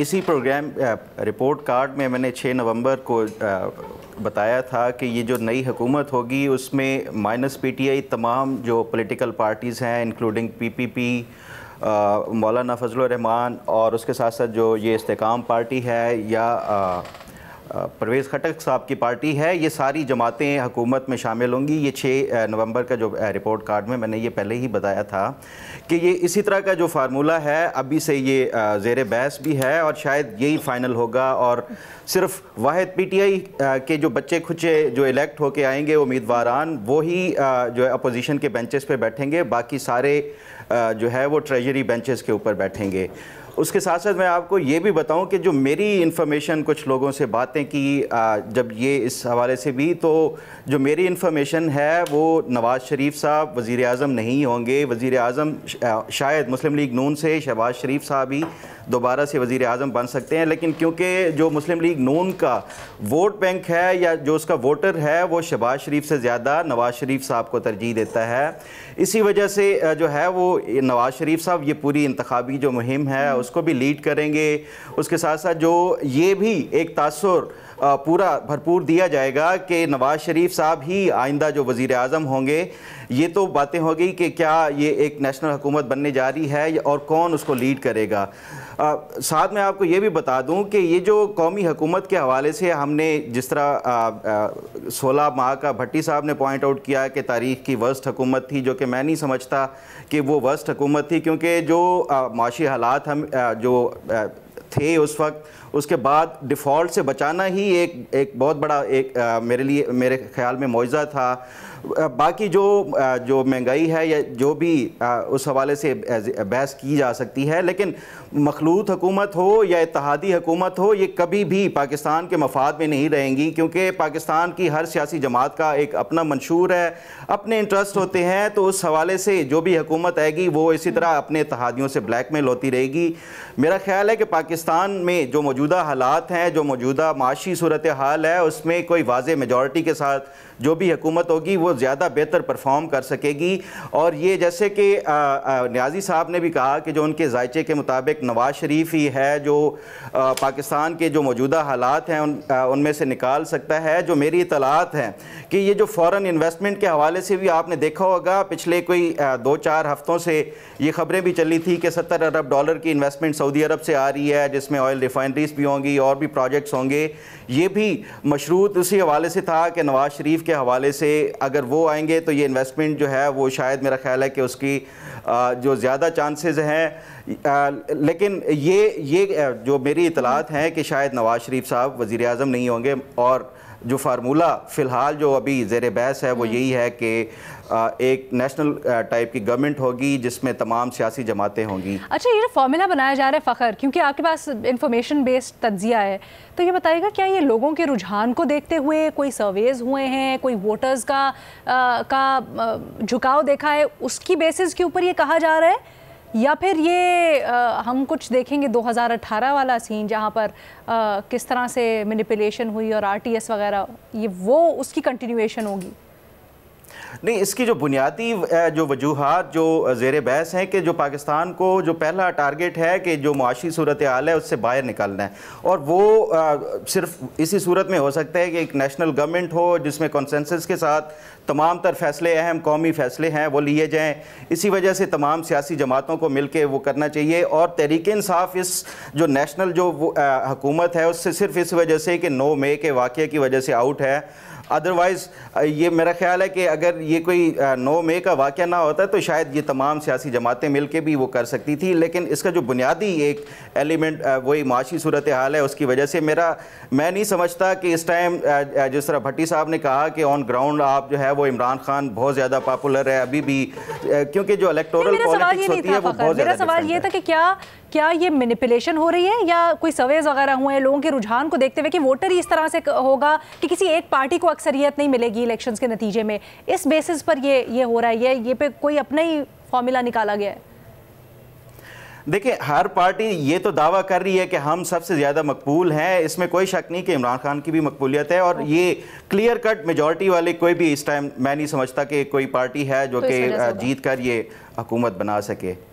اسی programme report card میں نے 6 نومبر کو بتایا تھا کہ یہ جو نئی حکومت ہوگی اس میں مائنس پی ٹی آئی تمام جو پولیٹیکل پارٹیز ہیں انکلوڈنگ پی پی پی، مولانا فضل الرحمان اور اس کے ساتھ ساتھ جو یہ استحکام پارٹی ہے یا پرویز خٹک صاحب کی پارٹی ہے، یہ ساری جماعتیں حکومت میں شامل ہوں گی۔ یہ 6 نومبر کا جو رپورٹ کارڈ میں نے یہ پہلے ہی بتایا تھا کہ یہ اسی طرح کا جو فارمولہ ہے ابھی سے یہ زیر بحث بھی ہے اور شاید یہی فائنل ہوگا، اور صرف واحد پی ٹی آئی کے جو بچے کھچے جو الیکٹ ہو کے آئیں گے امیدواران، وہی جو ہے اپوزیشن کے بینچز پہ بیٹھیں گے، باقی سارے جو ہے وہ ٹریجری بینچز کے اوپر بیٹھیں گے۔ اس کے ساتھ ساتھ میں آپ کو یہ بھی بتاؤں کہ جو میری انفارمیشن کچھ لوگوں سے باتیں کی جب یہ اس حوالے سے بھی، تو جو میری انفارمیشن ہے وہ نواز شریف صاحب وزیر اعظم نہیں ہوں گے۔ وزیر اعظم شاید مسلم لیگ نون سے شہباز شریف صاحب ہی دوبارہ سے وزیر اعظم بن سکتے ہیں، لیکن کیونکہ جو مسلم لیگ نون کا ووٹ بینک ہے یا جو اس کا ووٹر ہے وہ شہباز شریف سے زیادہ نواز شریف صاحب کو ترجیح دیتا ہے، اسی وجہ سے جو ہے وہ نواز شریف صاحب یہ پوری انتخابی جو مہم ہے اس کو بھی لیڈ کریں گے۔ اس کے ساتھ ساتھ جو یہ بھی ایک تاثر پورا بھرپور دیا جائے گا کہ نواز شریف صاحب ہی آئندہ جو وزیر اعظم ہوں گے۔ یہ تو باتیں ہو گئی کہ کیا یہ ایک نیشنل حکومت بننے جا رہی ہے اور کون اس کو لیڈ کرے گا۔ ساتھ میں آپ کو یہ بھی بتا دوں کہ یہ جو قومی حکومت کے حوالے سے ہم نے جس طرح 16 ماہ کا بھٹی صاحب نے پوائنٹ آؤٹ کیا کہ تاریخ کی ورسٹ حکومت تھی، جو کہ میں نہیں سمجھتا کہ وہ ورسٹ حکومت تھی، کیونکہ جو معاشی حالات ہم جو تھے اس وقت، اس کے بعد ڈیفالٹ سے بچانا ہی ایک بہت بڑا میرے خیال میں معجزہ تھا۔ باقی جو مہنگائی ہے یا جو بھی اس حوالے سے بحث کی جا سکتی ہے، لیکن مخلوط حکومت ہو یا اتحادی حکومت ہو، یہ کبھی بھی پاکستان کے مفاد میں نہیں رہیں گی، کیونکہ پاکستان کی ہر سیاسی جماعت کا ایک اپنا منشور ہے، اپنے انٹرسٹ ہوتے ہیں، تو اس حوالے سے جو بھی حکومت آئے گی وہ اسی طرح اپنے اتحادیوں سے بلیک میل ہوتی رہے گی۔ میرا خیال ہے کہ پاکستان میں جو موجودہ حالات ہیں، جو موجودہ معاشی صورتحال ہے، اس میں کوئی واضح میجورٹی کے ساتھ جو بھی حکومت ہوگی وہ زیادہ بہتر پرفارم کر سکے گی۔ اور یہ جیسے کہ نیازی صاحب نے بھی کہا کہ جو ان کے ذائچے کے مطابق نواز شریف ہی ہے جو پاکستان کے جو موجودہ حالات ہیں ان میں سے نکال سکتا ہے۔ جو میری اطلاعات ہیں کہ یہ جو فورن انویسٹمنٹ کے حوالے سے بھی آپ نے دیکھا ہوگا پچھلے کوئی 2-4 ہفتوں سے یہ خبریں بھی چلی تھی کہ $70 ارب کی انویسٹمنٹ سعودی عرب سے آ رہی ہے، جس میں آئل ریفائنریز بھی ہوں گی اور بھی پروجیکٹس ہوں گے۔ یہ بھی مشروط اسی حوالے سے تھا کہ نواز شریف کے حوالے سے اگر وہ آئیں گے تو یہ انویسٹمنٹ جو ہے وہ شاید میرا خیال ہے کہ اس کی جو زیادہ چانسز ہیں، لیکن یہ جو میری اطلاعات ہیں کہ شاید نواز شریف صاحب وزیر اعظم نہیں ہوں گے، اور جو فارمولہ فی الحال جو ابھی زیر بحث ہے وہ یہی ہے کہ ایک نیشنل ٹائپ کی گورنمنٹ ہوگی جس میں تمام سیاسی جماعتیں ہوں گی۔ اچھا، یہ جو فارمولا بنایا جا رہا ہے فخر، کیونکہ آپ کے پاس انفارمیشن بیسڈ تجزیہ ہے، تو یہ بتائیے گا کیا یہ لوگوں کے رجحان کو دیکھتے ہوئے کوئی سرویز ہوئے ہیں، کوئی ووٹرز کا جھکاؤ دیکھا ہے، اس کی بیسس کے اوپر یہ کہا جا رہا ہے، یا پھر یہ ہم کچھ دیکھیں گے 2018 والا سین جہاں پر کس طرح سے مینیپولیشن ہوئی اور RTS وغیرہ، یہ وہ اس کی کنٹینیویشن ہوگی؟ نہیں، اس کی جو بنیادی جو وجوہات جو زیر بحث ہیں کہ جو پاکستان کو جو پہلا ٹارگٹ ہے کہ جو معاشی صورتحال ہے اس سے باہر نکلنا ہے، اور وہ صرف اسی صورت میں ہو سکتا ہے کہ ایک نیشنل گورنمنٹ ہو جس میں کنسنسس کے ساتھ تمام تر فیصلے، اہم قومی فیصلے ہیں وہ لیے جائیں۔ اسی وجہ سے تمام سیاسی جماعتوں کو مل کے وہ کرنا چاہیے، اور تحریک انصاف اس جو نیشنل جو حکومت ہے اس سے صرف اس وجہ سے کہ 9 مئی کے واقعے کی وجہ سے آؤٹ ہے۔ ادروائز یہ میرا خیال ہے کہ اگر یہ کوئی 9 مئی کا واقعہ نہ ہوتا تو شاید یہ تمام سیاسی جماعتیں مل کے بھی وہ کر سکتی تھی، لیکن اس کا جو بنیادی ایک ایلیمنٹ وہی معاشی صورتحال ہے، اس کی وجہ سے میں نہیں سمجھتا کہ اس ٹائم جس طرح بھٹی صاحب نے کہا کہ آن گراؤنڈ آپ جو ہے وہ عمران خان بہت زیادہ پاپولر ہے ابھی بھی، کیونکہ جو الیکٹورل پالیٹکس ہوتی ہے وہ بہت زیادہ میرا سوال یہ تھا کہ کیا یہ مینیپولیشن ہو رہی ہے، یا کوئی سرویز وغیرہ ہوئے ہیں لوگوں کے رجحان کو دیکھتے ہوئے کہ ووٹر ہی اس طرح سے ہوگا کہ کسی ایک پارٹی کو اکثریت نہیں ملے گی الیکشنز کے نتیجے میں، اس بیسس پر یہ ہو رہا ہے، یہ پہ کوئی اپنا ہی فارمولا نکالا گیا ہے؟ دیکھیں، ہر پارٹی یہ تو دعویٰ کر رہی ہے کہ ہم سب سے زیادہ مقبول ہیں، اس میں کوئی شک نہیں کہ عمران خان کی بھی مقبولیت ہے، اور یہ کلیئر کٹ میجورٹی والے کوئی بھی اس ٹائم میں نہیں سمجھتا کہ کوئی پارٹی ہے جو کہ جیت کر یہ حکومت بنا سکے۔